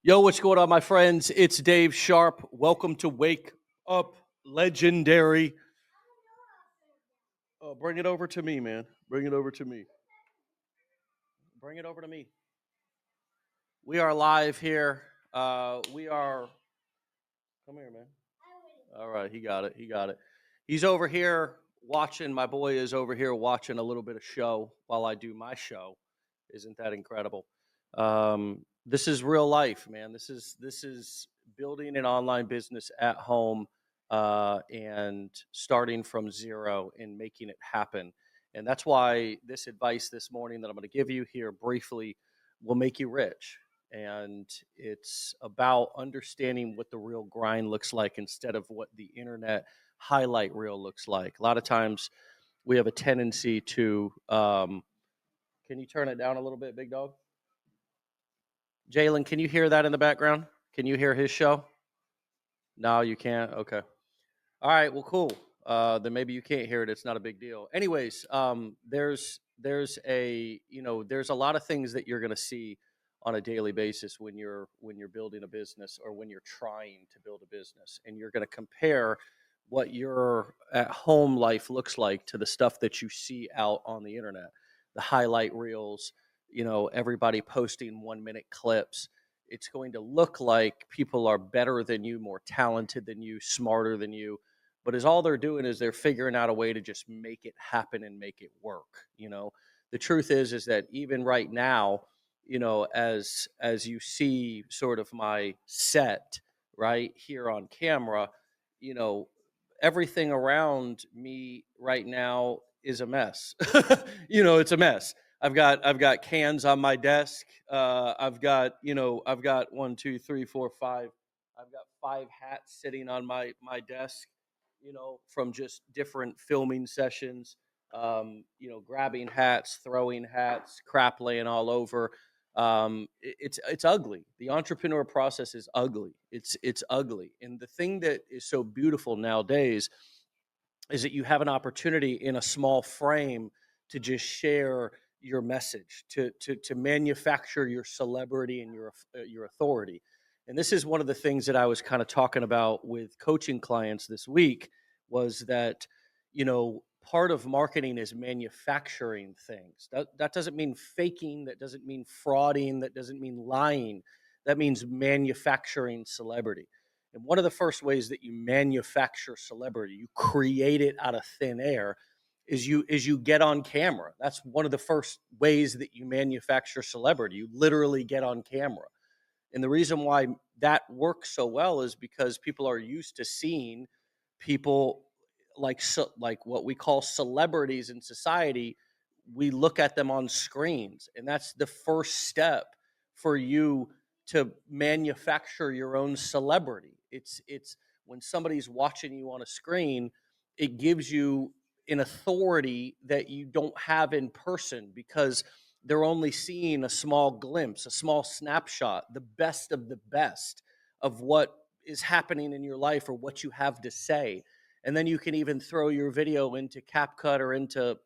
Yo, what's going on, my friends? It's Dave Sharpe. Welcome to Wake Up Legendary. Oh, bring it over to me, man. Bring it over to me. Bring it over to me. We are live here. We are. Come here, man. All right, he got it. He got it. He's over here watching. My boy is over here watching a little bit of show while I do my show. Isn't that incredible? This is real life, man. This is building an online business at home and starting from zero and making it happen. And that's why this advice this morning that I'm going to give you here briefly will make you rich. And it's about understanding what the real grind looks like instead of what the internet highlight reel looks like. A lot of times we have a tendency to, can you turn it down a little bit, big dog? Jalen, can you hear that in the background? Can you hear his show? No, you can't. Okay. All right. Well, cool. Then maybe you can't hear it. It's not a big deal. Anyways, there's a lot of things that you're going to see on a daily basis when you're building a business or when you're trying to build a business, and you're going to compare what your at home life looks like to the stuff that you see out on the internet, the highlight reels. Everybody posting 1 minute clips. It's going to look like people are better than you, more talented than you, smarter than you, but is all they're doing is they're figuring out a way to just make it happen and make it work. The truth is that even right now, as you see sort of my set right here on camera, you know everything around me right now is a mess. It's a mess. I've got cans on my desk. I've got one, two, three, four, five. I've got five hats sitting on my desk, from just different filming sessions. Grabbing hats, throwing hats, crap laying all over. It's ugly. The entrepreneur process is ugly. It's ugly. And the thing that is so beautiful nowadays is that you have an opportunity in a small frame to just share your message, to manufacture your celebrity and your authority. And this is one of the things that I was kind of talking about with coaching clients this week, was that part of marketing is manufacturing things. That doesn't mean faking, that doesn't mean frauding, that doesn't mean lying. That means manufacturing celebrity. And one of the first ways that you manufacture celebrity, you create it out of thin air, is you get on camera. That's one of the first ways that you manufacture celebrity. You literally get on camera. And the reason why that works so well is because people are used to seeing people like what we call celebrities in society. We look at them on screens, and that's the first step for you to manufacture your own celebrity. It's when somebody's watching you on a screen, it gives you an authority that you don't have in person, because they're only seeing a small glimpse, a small snapshot, the best of the best of what is happening in your life or what you have to say. And then you can even throw your video into CapCut or into,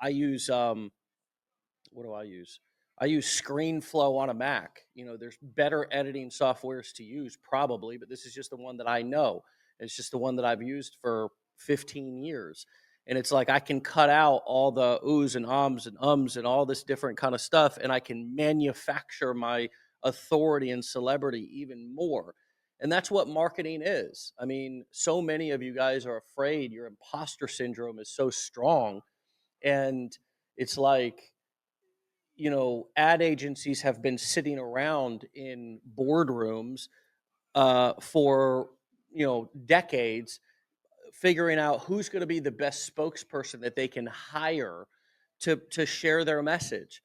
I use what do I use? I use ScreenFlow on a Mac. There's better editing softwares to use probably, but this is just the one that I know. It's just the one that I've used for 15 years. And it's like I can cut out all the oohs and ahs and ums and all this different kind of stuff, and I can manufacture my authority and celebrity even more. And that's what marketing is. I mean, so many of you guys are afraid. Your imposter syndrome is so strong. And it's like, ad agencies have been sitting around in boardrooms for decades, figuring out who's going to be the best spokesperson that they can hire to share their message,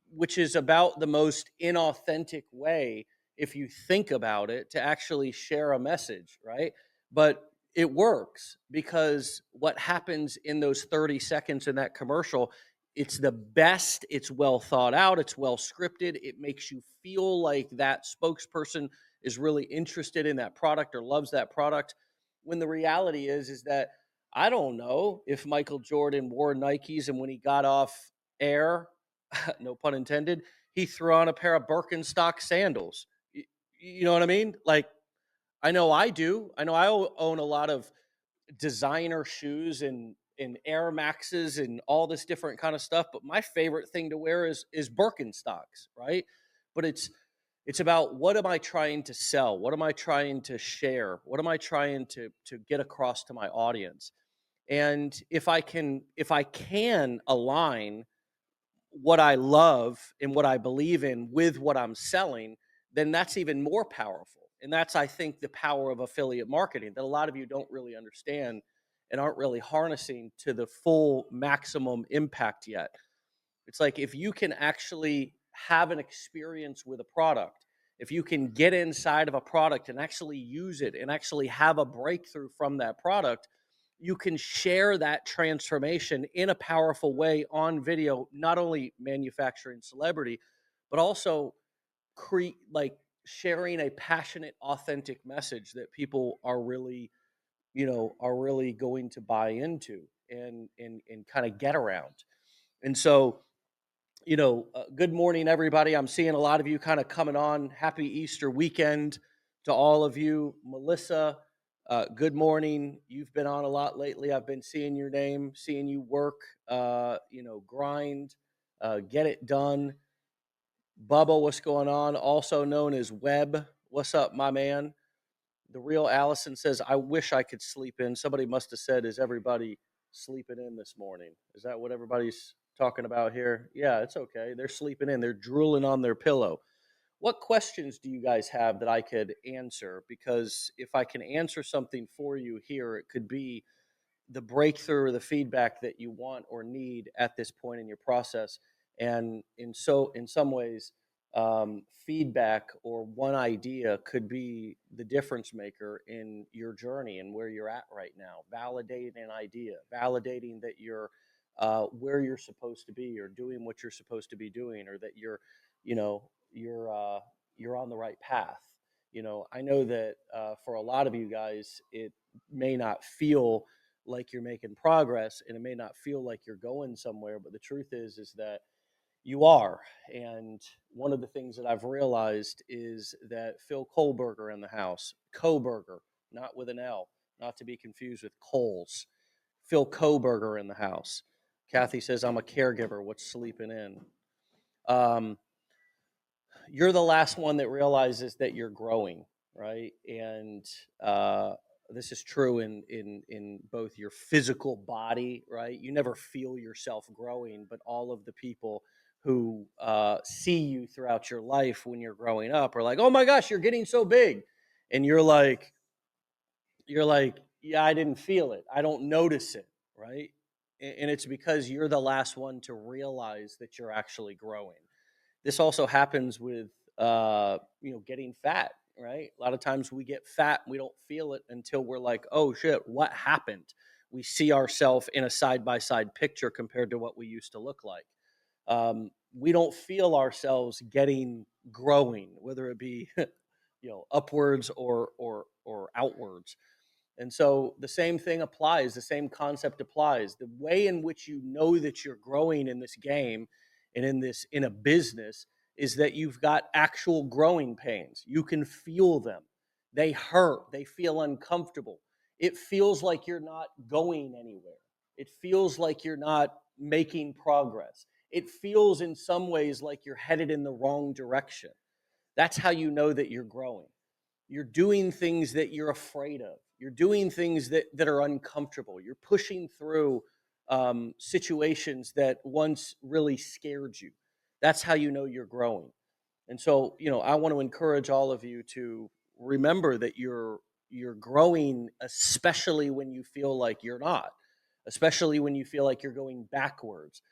which is about the most inauthentic way, if you think about it, to actually share a message, right? But it works, because what happens in those 30 seconds in that commercial, it's the best, it's well thought out, it's well scripted, it makes you feel like that spokesperson is really interested in that product or loves that product, when the reality is that I don't know if Michael Jordan wore Nikes, and when he got off air, no pun intended, he threw on a pair of Birkenstock sandals. You know what I mean? Like, I know I do. I know I own a lot of designer shoes and Air Maxes and all this different kind of stuff. But my favorite thing to wear is Birkenstocks, right? But it's about, what am I trying to sell? What am I trying to share? What am I trying to get across to my audience? And if I can align what I love and what I believe in with what I'm selling, then that's even more powerful. And that's, I think, the power of affiliate marketing that a lot of you don't really understand and aren't really harnessing to the full maximum impact yet. It's like, if you can actually have an experience with a product, if you can get inside of a product and actually use it and actually have a breakthrough from that product, you can share that transformation in a powerful way on video, not only manufacturing celebrity, but also create, like, sharing a passionate, authentic message that people are really, are really going to buy into and kind of get around. And so, good morning, everybody. I'm seeing a lot of you kind of coming on. Happy Easter weekend to all of you. Melissa, good morning. You've been on a lot lately. I've been seeing your name, seeing you work, grind, get it done. Bubba, what's going on? Also known as Webb. What's up, my man? The real Allison says, I wish I could sleep in. Somebody must have said, is everybody sleeping in this morning? Is that what everybody's talking about here? Yeah, it's okay. They're sleeping in. They're drooling on their pillow. What questions do you guys have that I could answer? Because if I can answer something for you here, it could be the breakthrough or the feedback that you want or need at this point in your process. And in some ways, feedback or one idea could be the difference maker in your journey and where you're at right now. Validating an idea, validating that you're where you're supposed to be, or doing what you're supposed to be doing, or that you're, you know, you're on the right path. I know that for a lot of you guys, it may not feel like you're making progress, and it may not feel like you're going somewhere, but the truth is that you are. And one of the things that I've realized is that Phil Kohlberger in the house, Koberger, not with an L, not to be confused with Coles. Phil Koberger in the house. Kathy says, I'm a caregiver. What's sleeping in? Um, you're the last one that realizes that you're growing, right? And this is true in both your physical body, right? You never feel yourself growing, but all of the people who see you throughout your life when you're growing up are like, "Oh my gosh, you're getting so big," and you're like, "Yeah, I didn't feel it. I don't notice it," right? And it's because you're the last one to realize that you're actually growing. This also happens with getting fat, right? A lot of times we get fat and we don't feel it until we're like, oh shit, what happened? We see ourselves in a side by side picture compared to what we used to look like. We don't feel ourselves growing, whether it be upwards or outwards. And so the same thing applies, the same concept applies. The way in which you know that you're growing in this game and in a business is that you've got actual growing pains. You can feel them. They hurt, they feel uncomfortable. It feels like you're not going anywhere. It feels like you're not making progress. It feels in some ways like you're headed in the wrong direction. That's how you know that you're growing. You're doing things that you're afraid of. You're doing things that are uncomfortable. You're pushing through situations that once really scared you. That's how you know you're growing. And so, I want to encourage all of you to remember that you're growing, especially when you feel like you're not, especially when you feel like you're going backwards.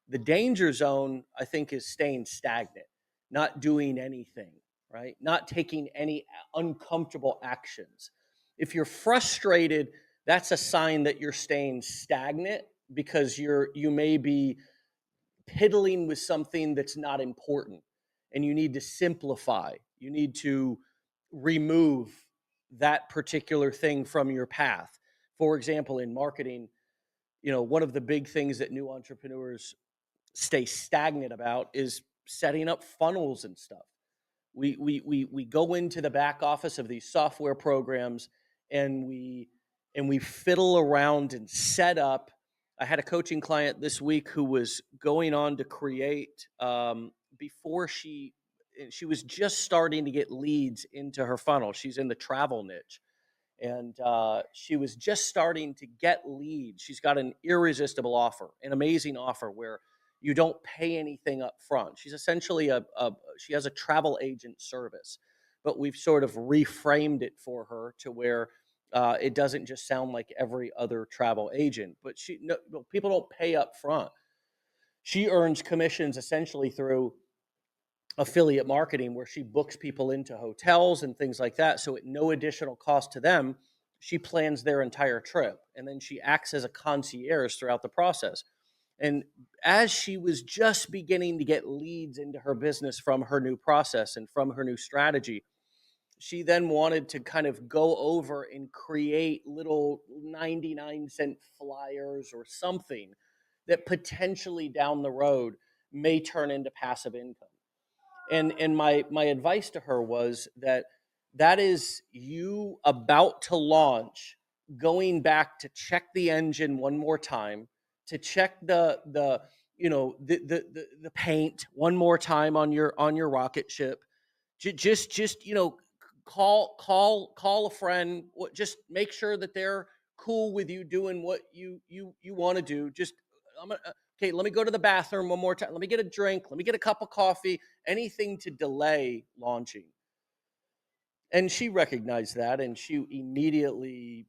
The danger zone, I think, is staying stagnant, not doing anything, right? Not taking any uncomfortable actions. If you're frustrated, that's a sign that you're staying stagnant, because you may be piddling with something that's not important, and you need to simplify. You need to remove that particular thing from your path. For example, in marketing, one of the big things that new entrepreneurs stay stagnant about is setting up funnels and stuff. We go into the back office of these software programs, and we fiddle around and set up. I had a coaching client this week who was going on to create, before she was just starting to get leads into her funnel. She's in the travel niche, and she was just starting to get leads. She's got an irresistible offer, an amazing offer where you don't pay anything up front. She's essentially she has a travel agent service, but we've sort of reframed it for her to where it doesn't just sound like every other travel agent. But no, people don't pay up front. She earns commissions essentially through affiliate marketing, where she books people into hotels and things like that. So at no additional cost to them, she plans their entire trip, and then she acts as a concierge throughout the process. And as she was just beginning to get leads into her business from her new process and from her new strategy, she then wanted to kind of go over and create little 99-cent flyers or something that potentially down the road may turn into passive income. And my advice to her was that is you about to launch, going back to check the engine one more time, to check the paint one more time on your rocket ship. Just call a friend. Just make sure that they're cool with you doing what you want to do. Just I'm gonna, okay, let me go to the bathroom one more time. Let me get a drink. Let me get a cup of coffee. Anything to delay launching. And she recognized that, and she immediately,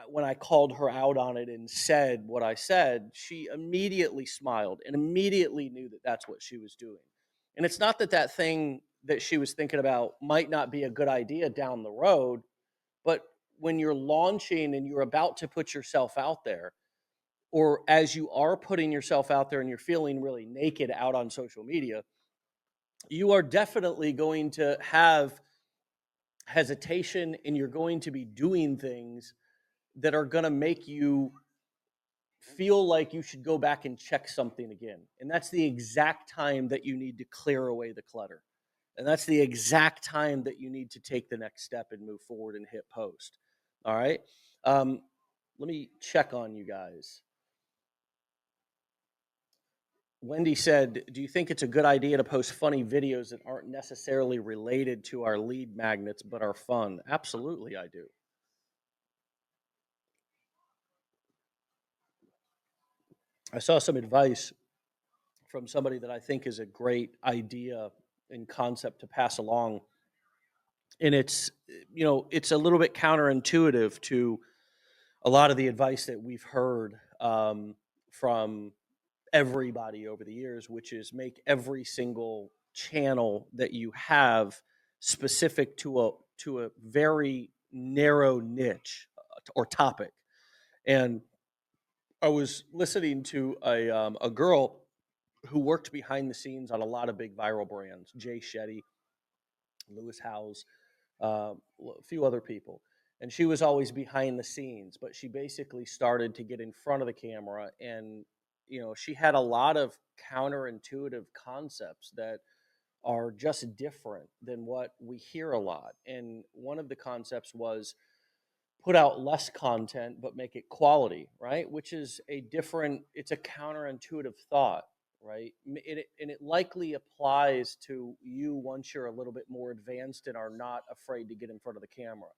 when I called her out on it and said what I said, she immediately smiled and immediately knew that that's what she was doing. And it's not that that thing that she was thinking about might not be a good idea down the road, but when you're launching and you're about to put yourself out there, or as you are putting yourself out there and you're feeling really naked out on social media, you are definitely going to have hesitation, and you're going to be doing things that are going to make you feel like you should go back and check something again. And that's the exact time that you need to clear away the clutter. And that's the exact time that you need to take the next step and move forward and hit post. All right. Let me check on you guys. Wendy said, do you think it's a good idea to post funny videos that aren't necessarily related to our lead magnets but are fun? Absolutely, I do. I saw some advice from somebody that I think is a great idea and concept to pass along. And it's a little bit counterintuitive to a lot of the advice that we've heard from everybody over the years, which is make every single channel that you have specific to a very narrow niche or topic. And I was listening to a girl who worked behind the scenes on a lot of big viral brands, Jay Shetty, Lewis Howes, a few other people. And she was always behind the scenes, but she basically started to get in front of the camera. And, she had a lot of counterintuitive concepts that are just different than what we hear a lot. And one of the concepts was put out less content, but make it quality, right? Which is it's a counterintuitive thought, right? And it likely applies to you once you're a little bit more advanced and are not afraid to get in front of the camera.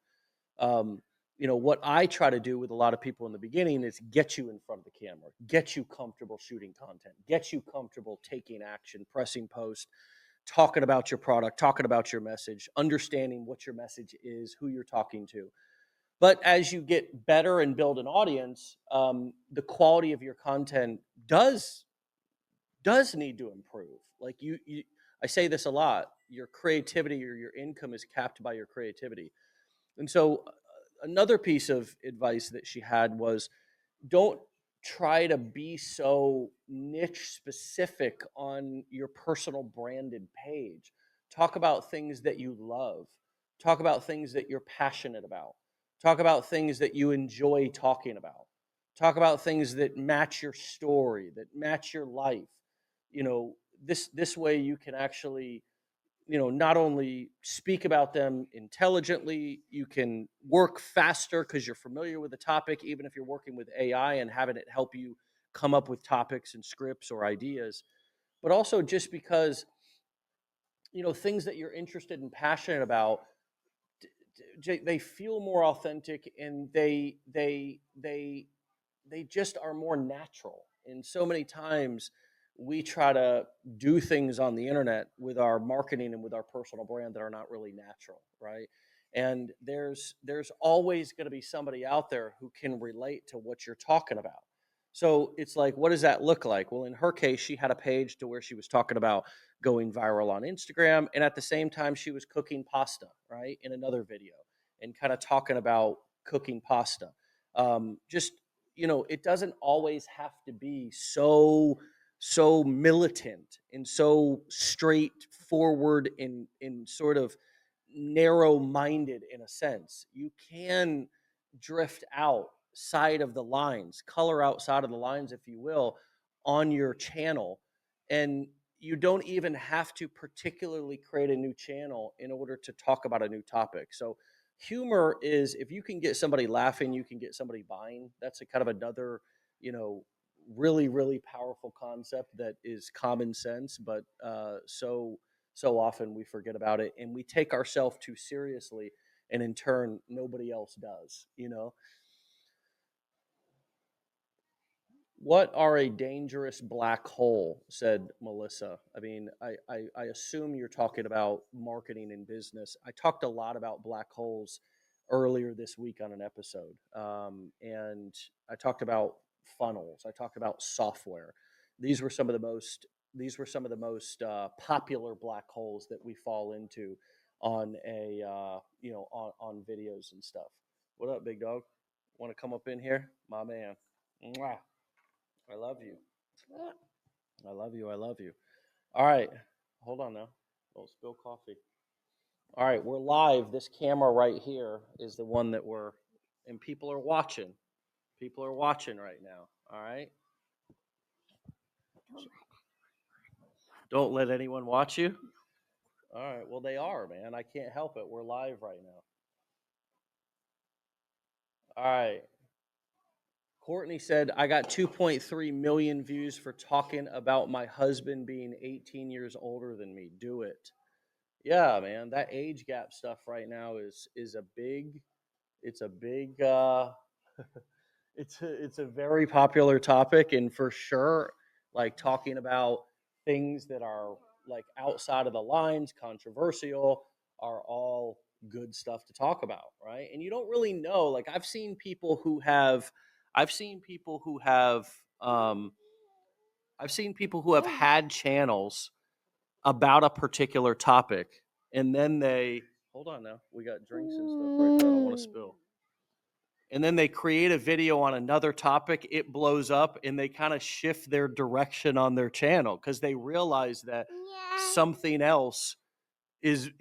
What I try to do with a lot of people in the beginning is get you in front of the camera, get you comfortable shooting content, get you comfortable taking action, pressing post, talking about your product, talking about your message, understanding what your message is, who you're talking to. But as you get better and build an audience, the quality of your content does need to improve. Like I say this a lot. Your creativity or your income is capped by your creativity. And so, another piece of advice that she had was, don't try to be so niche specific on your personal branded page. Talk about things that you love. Talk about things that you're passionate about. Talk about things that you enjoy talking about. Talk about things that match your story, that match your life. You know, this way you can actually, not only speak about them intelligently, you can work faster because you're familiar with the topic, even if you're working with AI and having it help you come up with topics and scripts or ideas. But also just because, things that you're interested and passionate about, they feel more authentic, and they just are more natural. And so many times we try to do things on the internet with our marketing and with our personal brand that are not really natural, right? And there's always going to be somebody out there who can relate to what you're talking about. So it's like, what does that look like? Well, in her case, she had a page to where she was talking about going viral on Instagram, and at the same time she was cooking pasta, right, in another video, and kind of talking about cooking pasta. Just, it doesn't always have to be so militant and so straightforward in sort of narrow minded in a sense. You can drift outside of the lines, color outside of the lines, if you will, on your channel. And you don't even have to particularly create a new channel in order to talk about a new topic. So humor is, if you can get somebody laughing, you can get somebody buying. That's a kind of another, you know, really, really powerful concept that is common sense, but so often we forget about it and we take ourselves too seriously, and in turn nobody else does. What are a dangerous black hole? Said Melissa. I mean, I assume you're talking about marketing and business. I talked a lot about black holes earlier this week on an episode. And I talked about funnels. I talked about software. These were some of the most popular black holes that we fall into on on videos and stuff. What up, big dog? Want to come up in here, my man? Mwah. I love you. I love you. I love you. All right. Hold on now. Don't spill coffee. All right. We're live. This camera right here is the one that and people are watching. People are watching right now. All right. Don't let anyone watch you. All right. Well, they are, man. I can't help it. We're live right now. All right. Courtney said, I got 2.3 million views for talking about my husband being 18 years older than me. Do it. Yeah, man, that age gap stuff right now is a big, it's a big it's a very popular topic, and for sure, like talking about things that are like outside of the lines, controversial, are all good stuff to talk about, right? And you don't really know, like I've seen people who have um I've seen people who have had channels about a particular topic, and then they hold on now. We got drinks and stuff right there. I don't want to spill. And then they create a video on another topic, it blows up, and they kind of shift their direction on their channel because they realize that something else is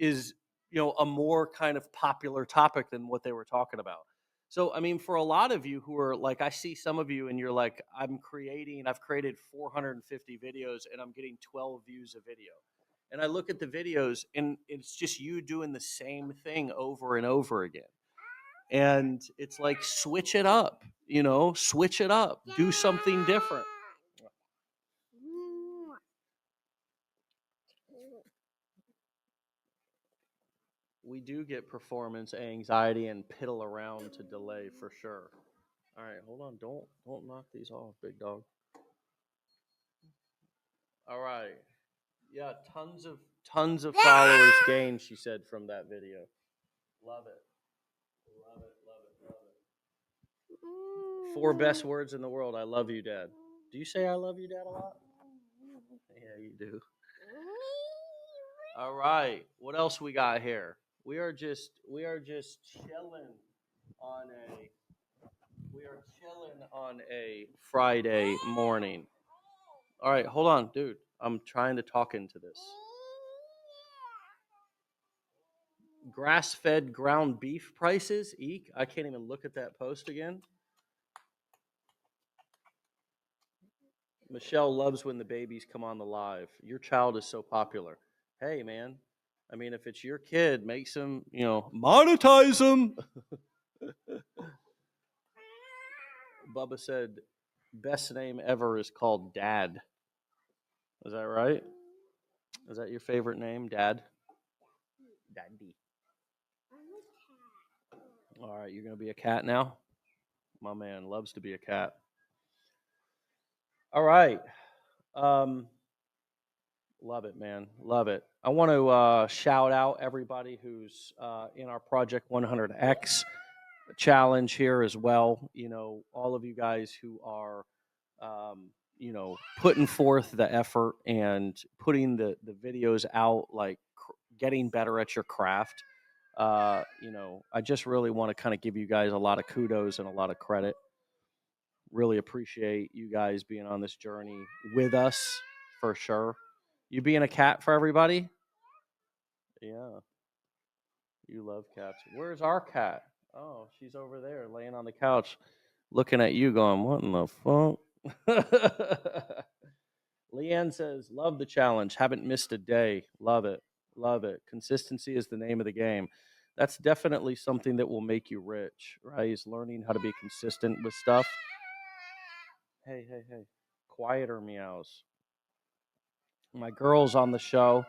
a more kind of popular topic than what they were talking about. So I mean, for a lot of you who are like, I see some of you and you're like, I've created 450 videos and I'm getting 12 views a video. And I look at the videos and it's just you doing the same thing over and over again. And it's like, switch it up, switch it up, do something different. We do get performance anxiety and piddle around to delay for sure. All right, hold on. Don't knock these off, big dog. All right. Yeah, tons of followers gained, she said, from that video. Love it. Love it, love it, love it. Four best words in the world. I love you, Dad. Do you say I love you, Dad, a lot? Yeah, you do. All right. What else we got here? We are just chilling on a Friday morning. All right, hold on, dude. I'm trying to talk into this. Grass-fed ground beef prices. Eek. I can't even look at that post again. Michelle loves when the babies come on the live. Your child is so popular. Hey, man. I mean, if it's your kid, make some, monetize them. Bubba said, best name ever is called Dad. Is that right? Is that your favorite name, Dad? Daddy. All right, you're going to be a cat now? My man loves to be a cat. All right. Um, Love it, man. Love it. I want to shout out everybody who's in our Project 100X challenge here as well. All of you guys who are, putting forth the effort and putting the videos out, like getting better at your craft. I just really want to kind of give you guys a lot of kudos and a lot of credit. Really appreciate you guys being on this journey with us for sure. You being a cat for everybody? Yeah, you love cats. Where's our cat? Oh, she's over there laying on the couch looking at you going, what in the fuck? Leanne says, love the challenge. Haven't missed a day. Love it. Love it. Consistency is the name of the game. That's definitely something that will make you rich, right? Is learning how to be consistent with stuff. Hey, hey, hey. Quieter meows. My girl's on the show,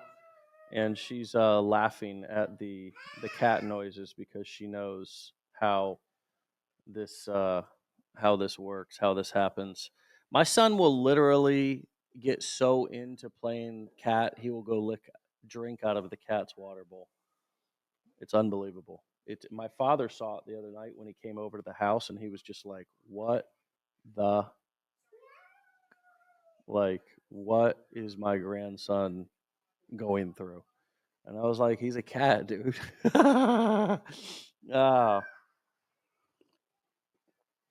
and she's laughing at the cat noises because she knows this uh, how this works, how this happens. My son will literally get so into playing cat, he will go drink out of the cat's water bowl. It's unbelievable. My father saw it the other night when he came over to the house, and he was just like, "What the like? What is my grandson going through?" And I was like, "He's a cat, dude." Ah,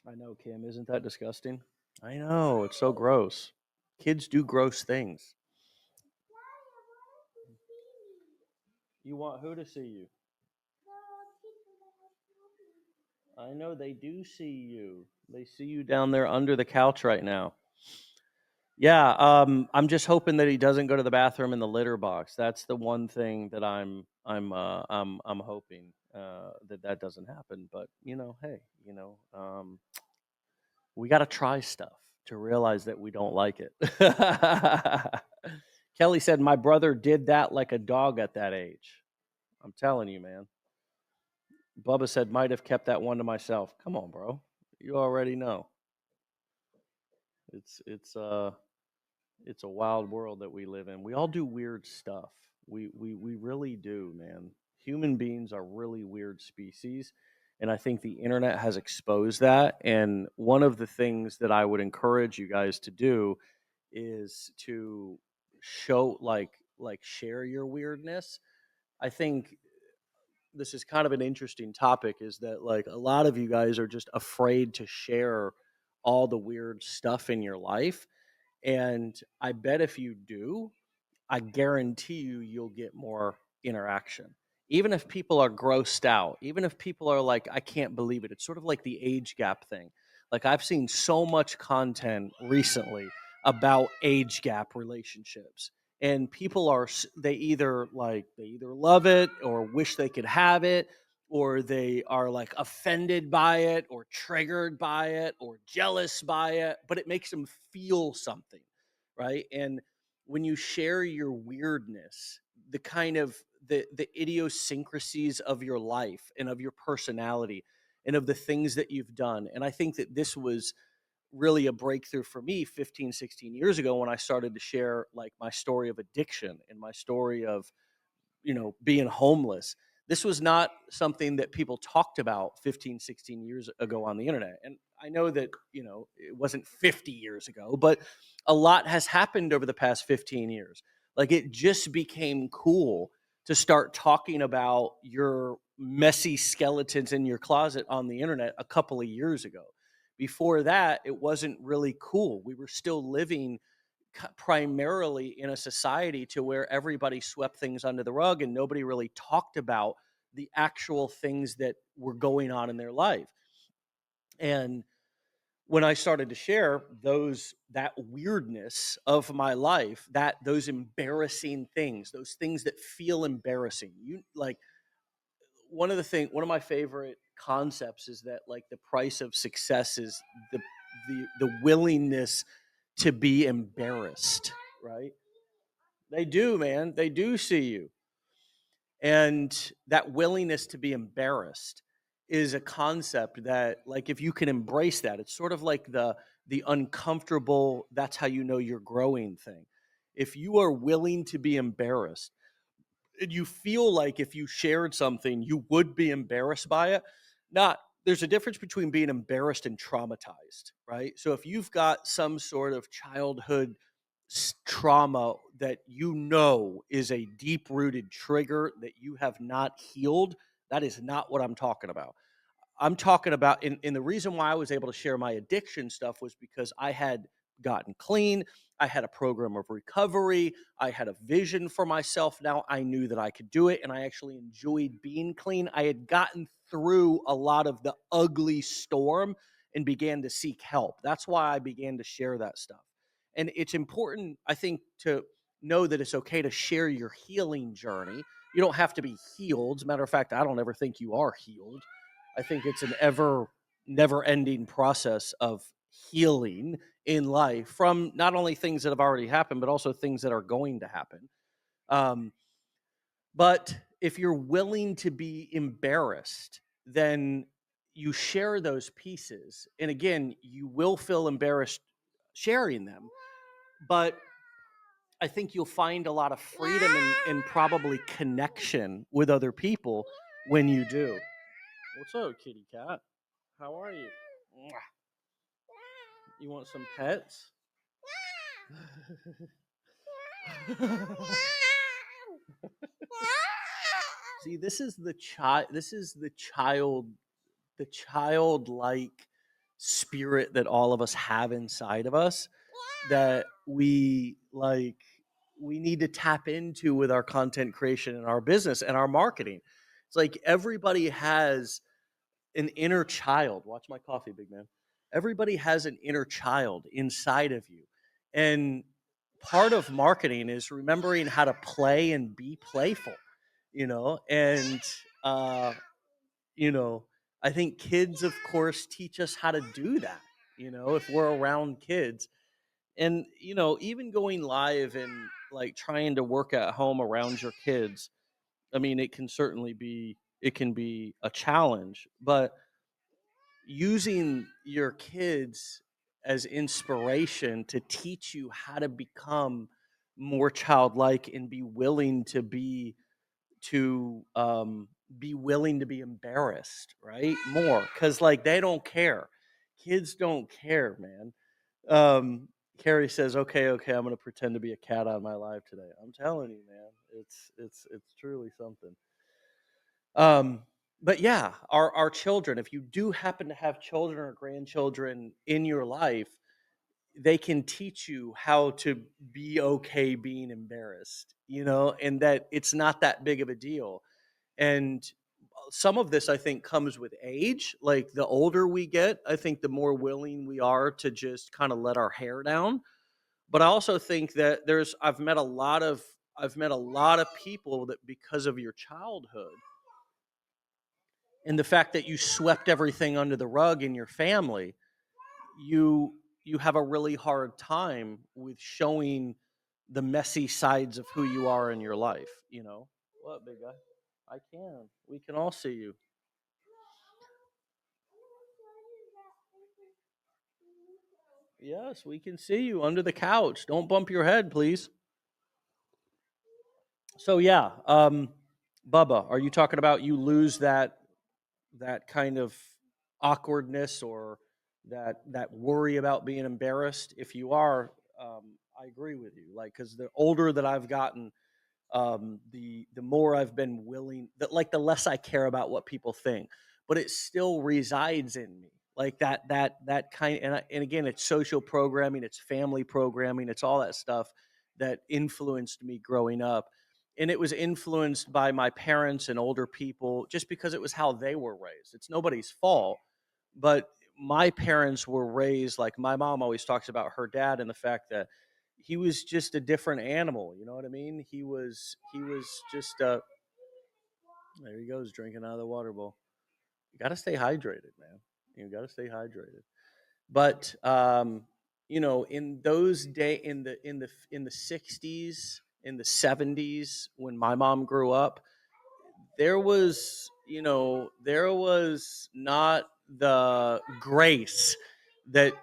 I know, Kim. Isn't that disgusting? I know. It's so gross. Kids do gross things. You want who to see you? I know they do see you. They see you down there under the couch right now. Yeah, I'm just hoping that he doesn't go to the bathroom in the litter box. That's the one thing that I'm hoping that doesn't happen. But hey, we got to try stuff to realize that we don't like it. Kelly said, "My brother did that like a dog at that age." I'm telling you, man. Bubba said, "Might have kept that one to myself." Come on, bro. You already know. It's it's a wild world that we live in. We all do weird stuff. We really do, man. Human beings are really weird species, and I think the internet has exposed that. And one of the things that I would encourage you guys to do is to show share your weirdness. I think this is kind of an interesting topic, is that like a lot of you guys are just afraid to share all the weird stuff in your life, and I bet if you do, I guarantee you'll get more interaction. Even if people are grossed out, even if people are like, I can't believe it. It's sort of like the age gap thing. Like I've seen so much content recently about age gap relationships. And people they either love it or wish they could have it, or they are like offended by it or triggered by it or jealous by it, but it makes them feel something, right? And when you share your weirdness, the kind of the idiosyncrasies of your life and of your personality and of the things that you've done. And I think that this was really a breakthrough for me 15, 16 years ago when I started to share like my story of addiction and my story of being homeless. This was not something that people talked about 15, 16 years ago on the internet. And I know that, it wasn't 50 years ago, but a lot has happened over the past 15 years. Like it just became cool to start talking about your messy skeletons in your closet on the internet a couple of years ago. Before that, it wasn't really cool. We were still living primarily in a society to where everybody swept things under the rug and nobody really talked about the actual things that were going on in their life. And when I started to share that weirdness of my life, that those embarrassing things, those things that feel embarrassing. You like one of my favorite concepts is that like the price of success is the willingness to be embarrassed, right? They do, man. They do see you. And that willingness to be embarrassed is a concept that like if you can embrace that, it's sort of like the uncomfortable, that's how you know you're growing thing. If you are willing to be embarrassed, and you feel like if you shared something, you would be embarrassed by it. Not There's a difference between being embarrassed and traumatized, right? So if you've got some sort of childhood trauma that you know is a deep rooted trigger that you have not healed, that is not what I'm talking about. I'm talking about, and the reason why I was able to share my addiction stuff was because I had gotten clean. I had a program of recovery. I had a vision for myself. Now I knew that I could do it, and I actually enjoyed being clean. I had gotten through a lot of the ugly storm and began to seek help. That's why I began to share that stuff. And it's important, I think, to know that it's okay to share your healing journey. You don't have to be healed. As a matter of fact, I don't ever think you are healed. I think it's an never ending process of healing in life from not only things that have already happened, but also things that are going to happen. Um, but if you're willing to be embarrassed, then you share those pieces. And again, you will feel embarrassed sharing them. But I think you'll find a lot of freedom and probably connection with other people when you do. What's up, kitty cat? How are you? You want some pets? See, the childlike spirit that all of us have inside of us that we need to tap into with our content creation and our business and our marketing. It's like everybody has an inner child. Watch my coffee, big man. Everybody has an inner child inside of you. And part of marketing is remembering how to play and be playful, you know? And, uh, you know, I think kids, of course, teach us how to do that, if we're around kids. And, even going live and like trying to work at home around your kids, I mean, it can be a challenge, but using your kids as inspiration to teach you how to become more childlike and to be willing to be embarrassed, right? More because like they don't care. Kids don't care, man. um Carrie says, okay, I'm gonna pretend to be a cat on my live today. I'm telling you, man, it's truly something. um, but yeah, our children, if you do happen to have children or grandchildren in your life, they can teach you how to be okay being embarrassed, and that it's not that big of a deal. And some of this, I think, comes with age. Like the older we get, I think the more willing we are to just kind of let our hair down. But I also think that I've met a lot of people that because of your childhood and the fact that you swept everything under the rug in your family, you you have a really hard time with showing the messy sides of who you are in your life. What, big guy? I can. We can all see you. Yes, we can see you under the couch. Don't bump your head, please. So yeah, Bubba, are you talking about you lose that kind of awkwardness or that worry about being embarrassed? If you are, I agree with you. Like, because the older that I've gotten, the more I've been willing, that like the less I care about what people think, but it still resides in me. Like that kind, and again, it's social programming, it's family programming, it's all that stuff that influenced me growing up. And it was influenced by my parents and older people just because it was how they were raised. It's nobody's fault, but my parents were raised like my mom always talks about her dad and the fact that he was just a different animal. You know what I mean? He was just there he goes drinking out of the water bowl. You got to stay hydrated, man. You got to stay hydrated. But in those day in the 60s, in the 70s, when my mom grew up, there was not the grace that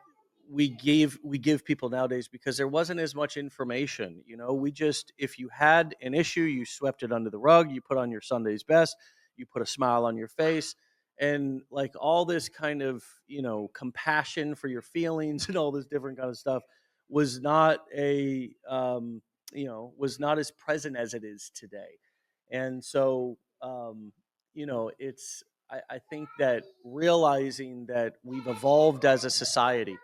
we give people nowadays, because there wasn't as much information. We just, if you had an issue, you swept it under the rug, you put on your Sunday's best, you put a smile on your face, and like all this kind of compassion for your feelings and all this different kind of stuff was not was not as present as it is today. And so it's I think that realizing that we've evolved as a society.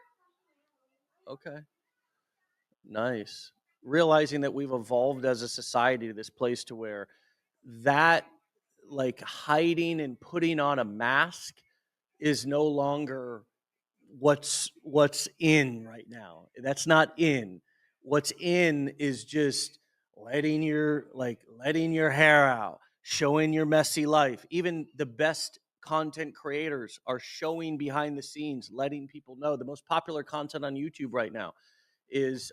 Okay, nice. Realizing that we've evolved as a society to this place to where that, like, hiding and putting on a mask is no longer what's in right now. That's not in. What's in is just letting your hair out, showing your messy life. Even the best content creators are showing behind the scenes, letting people know. The most popular content on YouTube right now is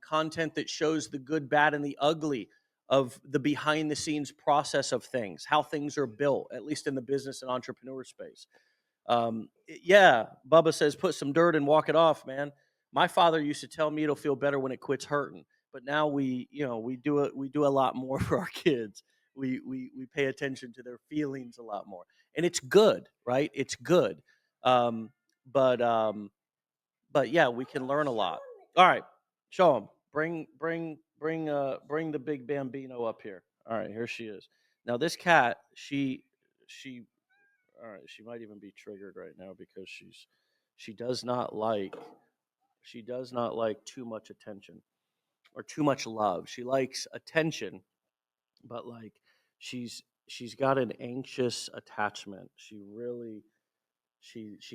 content that shows the good, bad, and the ugly of the behind the scenes process of things, how things are built, at least in the business and entrepreneur space. Yeah, Bubba says, put some dirt and walk it off, man. My father used to tell me it'll feel better when it quits hurting. But now we do a lot more for our kids. We pay attention to their feelings a lot more, and it's good, right? It's good. Um, but yeah, we can learn a lot. All right, show them. Bring the big Bambino up here. All right, here she is. Now this cat, she all right, she might even be triggered right now because she does not like she does not like too much attention or too much love. She likes attention, but like she's got an anxious attachment. She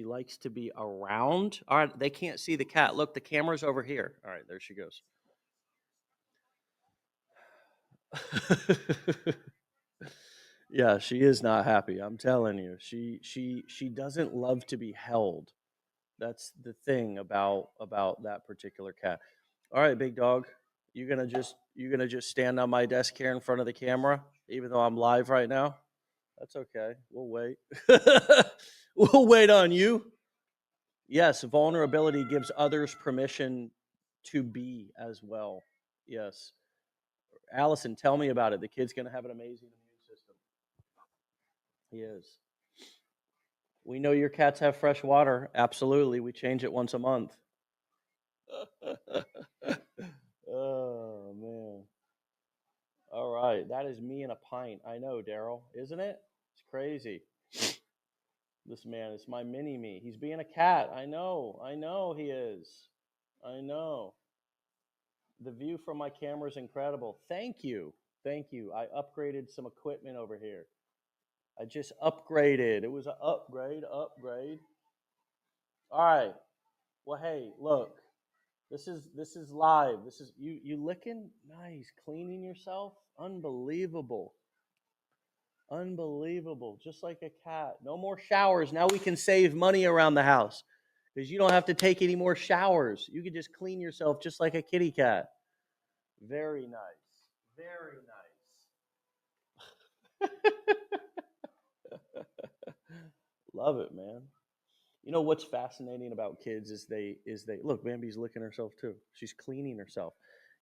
likes to be around. All right, they can't see the cat. Look, the camera's over here. All right, there she goes. Yeah, she is not happy. I'm telling you. She doesn't love to be held. That's the thing about that particular cat. All right, big dog. You gonna just stand on my desk here in front of the camera, even though I'm live right now? That's okay. We'll wait. We'll wait on you. Yes, vulnerability gives others permission to be as well. Yes. Allison, tell me about it. The kid's gonna have an amazing immune system. He is. We know your cats have fresh water. Absolutely. We change it once a month. Oh man. All right. That is me in a pint. I know, Daryl. Isn't it? It's crazy. This man is my mini me. He's being a cat. I know. I know he is. I know. The view from my camera is incredible. Thank you. Thank you. I upgraded some equipment over here. I just upgraded. It was an upgrade. All right. Well, hey, look. This is live. This is you licking? Nice. Cleaning yourself? Unbelievable. Unbelievable. Just like a cat. No more showers. Now we can save money around the house because you don't have to take any more showers. You can just clean yourself just like a kitty cat. Very nice. Very nice. Love it, man. You know what's fascinating about kids is they look. Bambi's licking herself too. She's cleaning herself.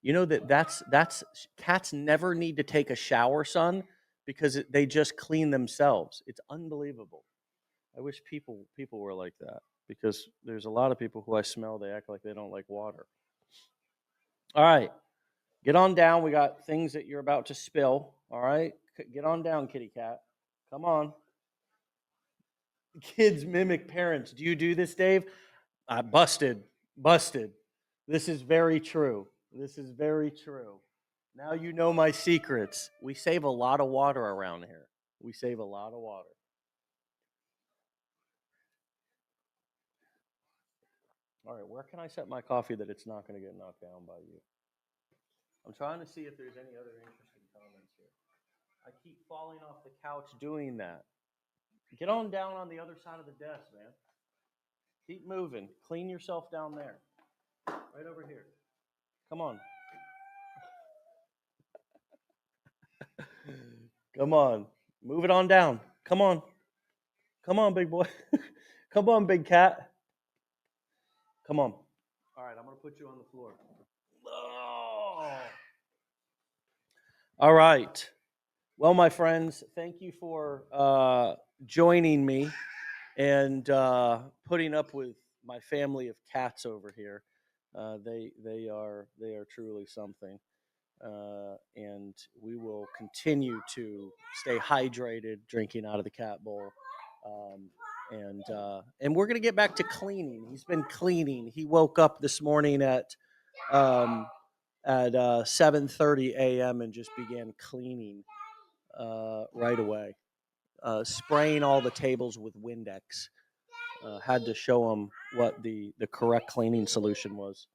You know that's cats never need to take a shower, son, because they just clean themselves. It's unbelievable. I wish people were like that, because there's a lot of people who I smell, they act like they don't like water. All right, get on down. We got things that you're about to spill. All right, get on down, kitty cat. Come on. Kids mimic parents. Do you do this, Dave? Busted. Busted. This is very true. This is very true. Now you know my secrets. We save a lot of water around here. We save a lot of water. All right, where can I set my coffee that it's not going to get knocked down by you? I'm trying to see if there's any other interesting comments here. I keep falling off the couch doing that. Get on down on the other side of the desk, man. Keep moving. Clean yourself down there. Right over here. Come on. Come on. Move it on down. Come on. Come on, big boy. Come on, big cat. Come on. All right, I'm going to put you on the floor. Oh. All right. Well, my friends, thank you for joining me and putting up with my family of cats over here. They are truly something, and we will continue to stay hydrated, drinking out of the cat bowl, and we're gonna get back to cleaning. He's been cleaning. He woke up this morning at 7:30 a.m. and just began cleaning right away, spraying all the tables with Windex. Had to show him what the correct cleaning solution was.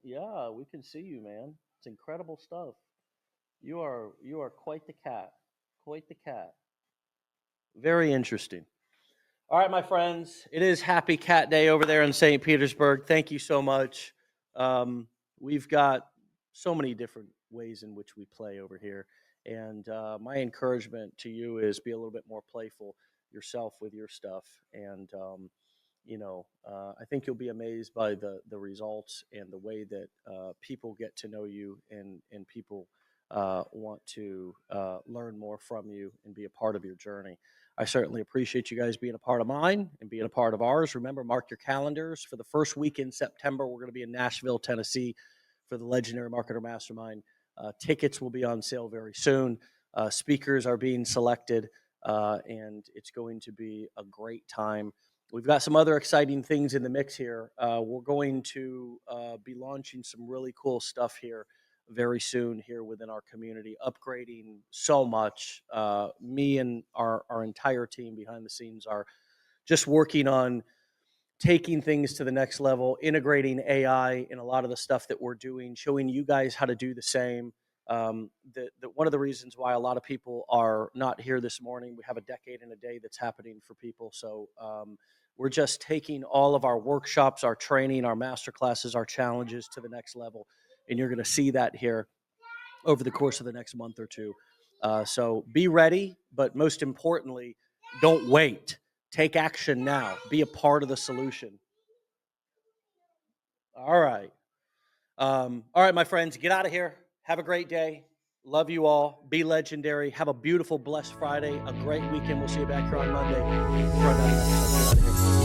Yeah, we can see you, man. It's incredible stuff. You are quite the cat. Quite the cat. Very interesting. All right, my friends, it is Happy Cat Day over there in St. Petersburg. Thank you so much. We've got so many different ways in which we play over here. And my encouragement to you is be a little bit more playful yourself with your stuff. And, I think you'll be amazed by the results and the way that people get to know you and people want to learn more from you and be a part of your journey. I certainly appreciate you guys being a part of mine and being a part of ours. Remember, mark your calendars. For the first week in September, we're going to be in Nashville, Tennessee for the Legendary Marketer Mastermind. Tickets will be on sale very soon. Speakers are being selected, and it's going to be a great time. We've got some other exciting things in the mix here. We're going to be launching some really cool stuff here very soon here within our community, upgrading so much. Me and our entire team behind the scenes are just working on taking things to the next level, integrating AI in a lot of the stuff that we're doing, showing you guys how to do the same. One of the reasons why a lot of people are not here this morning, we have a decade in a day that's happening for people. So we're just taking all of our workshops, our training, our master classes, our challenges to the next level. And you're going to see that here over the course of the next month or two. So be ready, but most importantly, don't wait. Take action now. Be a part of the solution. All right. All right, my friends, get out of here. Have a great day. Love you all. Be legendary. Have a beautiful, blessed Friday. A great weekend. We'll see you back here on Monday for another episode. Get out of here.